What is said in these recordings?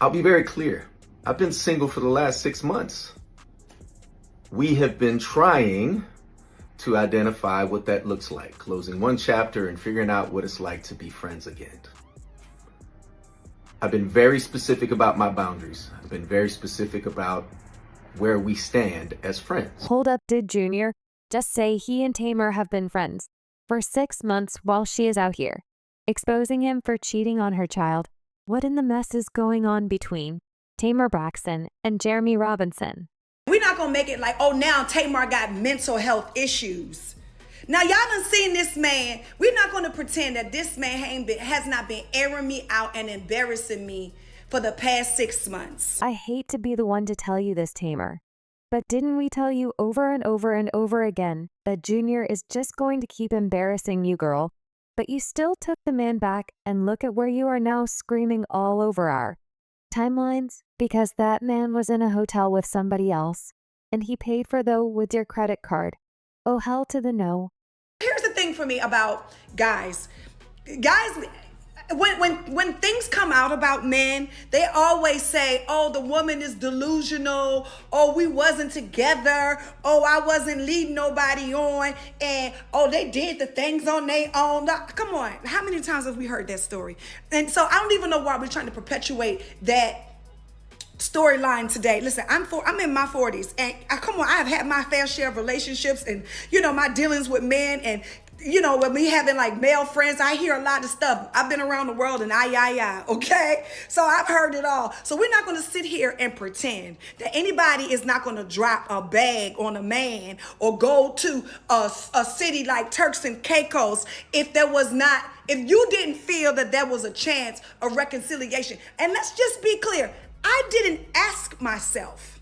I'll be very clear. I've been single for the last 6 months. We have been trying to identify what that looks like, closing one chapter and figuring out what it's like to be friends again. I've been very specific about my boundaries. I've been very specific about where we stand as friends. Hold up, did Junior just say he and Tamar have been friends for 6 months while she is out here, exposing him for cheating on her child? What in the mess is going on between Tamar Braxton and Jeremy Robinson? We're not going to make it like, oh, now Tamar got mental health issues. Now, y'all done seen this man. We're not going to pretend that this man has not been airing me out and embarrassing me for the past 6 months. I hate to be the one to tell you this, Tamar, but didn't we tell you over and over and over again that Junior is just going to keep embarrassing you, girl? But you still took the man back, and look at where you are now, screaming all over our timelines because that man was in a hotel with somebody else, and he paid for though with your credit card. Oh, hell to the no. Here's the thing for me about guys. When things come out about men, they always say, oh, the woman is delusional. Oh, we wasn't together. Oh, I wasn't leading nobody on. And, oh, they did the things on their own. Come on. How many times have we heard that story? And so I don't even know why we're trying to perpetuate that storyline today. Listen, I'm in my 40s, and come on, I have had my fair share of relationships and, my dealings with men, and when we having like male friends, I hear a lot of stuff. I've been around the world and okay? So I've heard it all. So we're not going to sit here and pretend that anybody is not going to drop a bag on a man or go to a city like Turks and Caicos if you didn't feel that there was a chance of reconciliation. And let's just be clear. I didn't ask myself.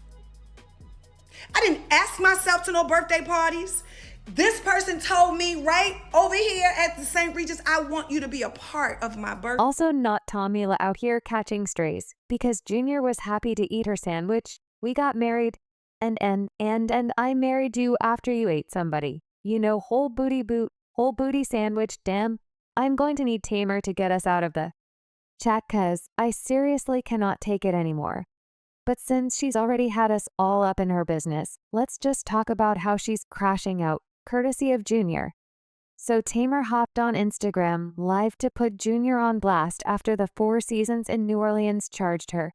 To no birthday parties. This person told me right over here at the St. Regis, I want you to be a part of my birthday. Also not Tomila out here catching strays because Junior was happy to eat her sandwich. We got married and I married you after you ate somebody. Whole booty sandwich, damn. I'm going to need Tamar to get us out of the chat cause I seriously cannot take it anymore. But since she's already had us all up in her business, let's just talk about how she's crashing out, courtesy of Junior. So Tamar hopped on Instagram Live to put Junior on blast after the 4 Seasons in New Orleans charged her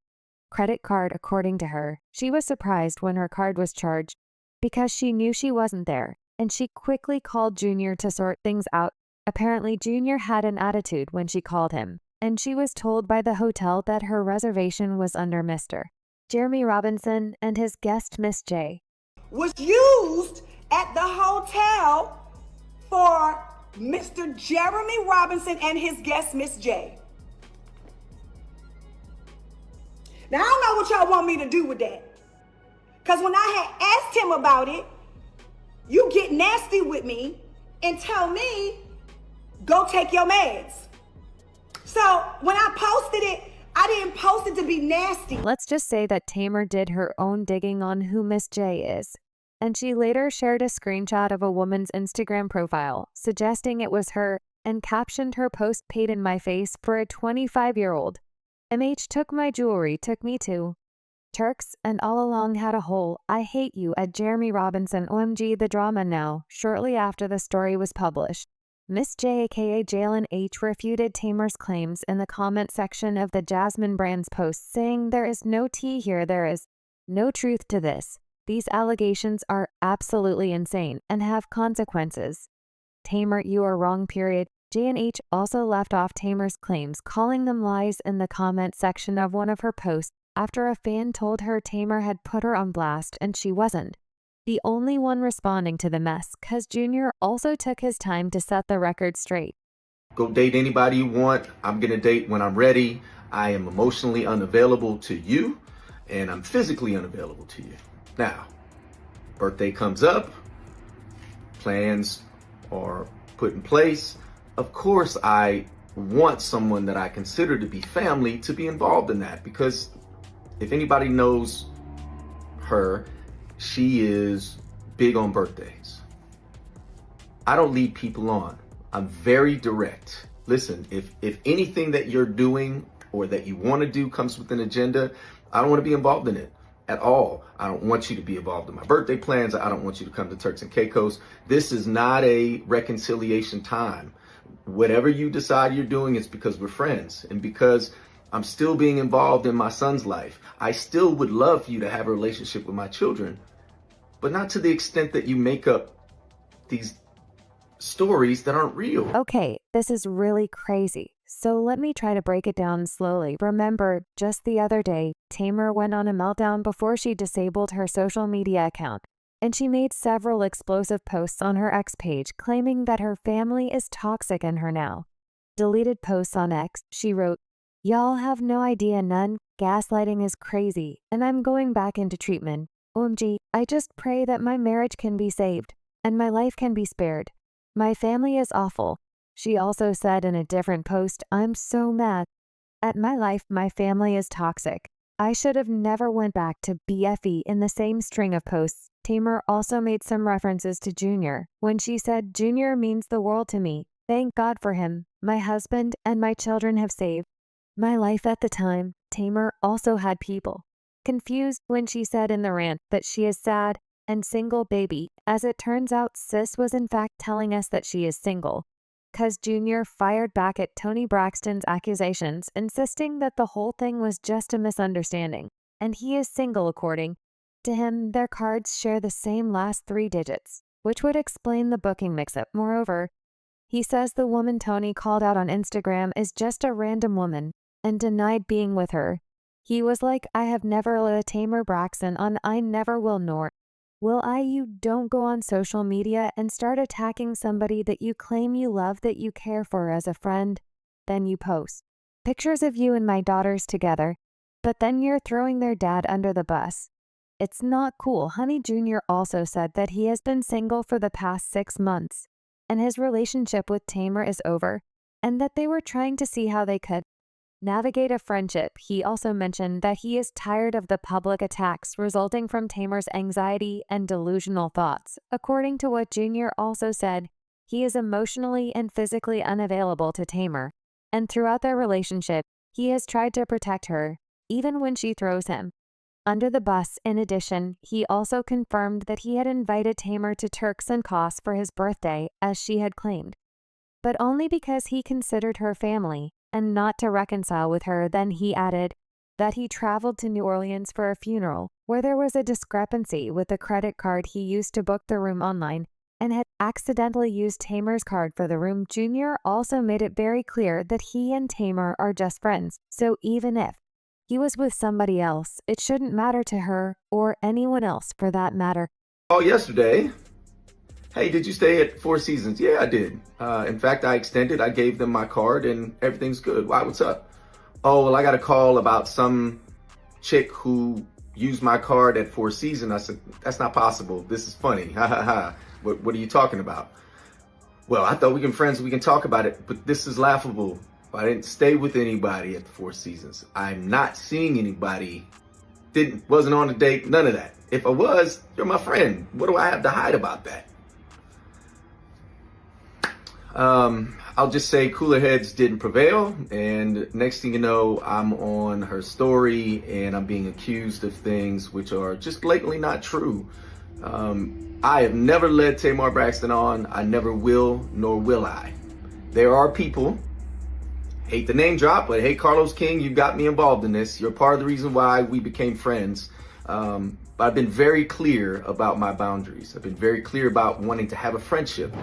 credit card. According to her, she was surprised when her card was charged because she knew she wasn't there, and she quickly called Junior to sort things out. Apparently, Junior had an attitude when she called him, and she was told by the hotel that her reservation was under Mr. Jeremy Robinson and his guest Miss J. Was used at the hotel for Mr. Jeremy Robinson and his guest Miss J. Now, I don't know what y'all want me to do with that. Because when I had asked him about it, you get nasty with me and tell me, go take your meds. So when I posted it, I didn't post it to be nasty. Let's just say that Tamar did her own digging on who Miss J is, and she later shared a screenshot of a woman's Instagram profile, suggesting it was her, and captioned her post paid in my face for a 25-year-old. MH took my jewelry, took me to Turks, and all along had a whole I hate you at Jeremy Robinson OMG the drama now. Shortly after the story was published, Miss J aka Jalen H refuted Tamar's claims in the comment section of the Jasmine Brands post, saying there is no tea here, there is no truth to this. These allegations are absolutely insane and have consequences. Tamar, you are wrong, period. J&H also left off Tamar's claims, calling them lies in the comment section of one of her posts after a fan told her Tamar had put her on blast and she wasn't the only one responding to the mess, cause Junior also took his time to set the record straight. Go date anybody you want. I'm gonna date when I'm ready. I am emotionally unavailable to you, and I'm physically unavailable to you. Now, birthday comes up, plans are put in place. Of course, I want someone that I consider to be family to be involved in that, because if anybody knows her, she is big on birthdays. I don't lead people on. I'm very direct. Listen, if anything that you're doing or that you want to do comes with an agenda, I don't want to be involved in it at all. I don't want you to be involved in my birthday plans. I don't want you to come to Turks and Caicos. This is not a reconciliation time. Whatever you decide you're doing, it's because we're friends and because I'm still being involved in my son's life. I still would love for you to have a relationship with my children, but not to the extent that you make up these stories that aren't real. Okay, this is really crazy. So let me try to break it down slowly. Remember, just the other day, Tamar went on a meltdown before she disabled her social media account, and she made several explosive posts on her X page claiming that her family is toxic in her now. Deleted posts on X, she wrote, "Y'all have no idea none. Gaslighting is crazy, and I'm going back into treatment. OMG, I just pray that my marriage can be saved, and my life can be spared. My family is awful." She also said in a different post, "I'm so mad at my life. My family is toxic. I should have never went back to BFE." In the same string of posts, Tamar also made some references to Junior when she said, "Junior means the world to me. Thank God for him. My husband and my children have saved my life." At the time, Tamar also had people confused when she said in the rant that she is sad and single baby. As it turns out, Sis was in fact telling us that she is single, because Junior fired back at Tamar Braxton's accusations, insisting that the whole thing was just a misunderstanding, and he is single according to him. Their cards share the same last 3 digits, which would explain the booking mix-up. Moreover, he says the woman Tony called out on Instagram is just a random woman and denied being with her. He was like, "I have never let a Tamar Braxton on. I never will, nor will I." You don't go on social media and start attacking somebody that you claim you love, that you care for as a friend. Then you post pictures of you and my daughters together, but then you're throwing their dad under the bus. It's not cool. Honey Jr. also said that he has been single for the past 6 months, and his relationship with Tamar is over, and that they were trying to see how they could navigate a friendship. He also mentioned that he is tired of the public attacks resulting from Tamar's anxiety and delusional thoughts. According to what Junior also said, he is emotionally and physically unavailable to Tamar, and throughout their relationship, he has tried to protect her, even when she throws him under the bus. In addition, he also confirmed that he had invited Tamar to Turks and Caicos for his birthday, as she had claimed, but only because he considered her family and not to reconcile with her. Then he added that he traveled to New Orleans for a funeral where there was a discrepancy with the credit card he used to book the room online and had accidentally used Tamar's card for the room. Junior also made it very clear that he and Tamar are just friends, so even if he was with somebody else, it shouldn't matter to her or anyone else for that matter. Oh, yesterday. Hey, did you stay at Four Seasons? Yeah, I did. In fact, I extended. I gave them my card and everything's good. Why, what's up? Oh, well, I got a call about some chick who used my card at Four Seasons. I said, that's not possible. This is funny. Ha ha ha. What are you talking about? Well, I thought we can friends. We can talk about it, but this is laughable. I didn't stay with anybody at the Four Seasons. I'm not seeing anybody. Wasn't on a date. None of that. If I was, you're my friend. What do I have to hide about that? I'll just say cooler heads didn't prevail, and next thing you know, I'm on her story and I'm being accused of things which are just blatantly not true. I have never led Tamar Braxton on. I never will, nor will I. There are people, hate the name drop, but hey, Carlos King, you got me involved in this. You're part of the reason why we became friends. But I've been very clear about my boundaries. I've been very clear about wanting to have a friendship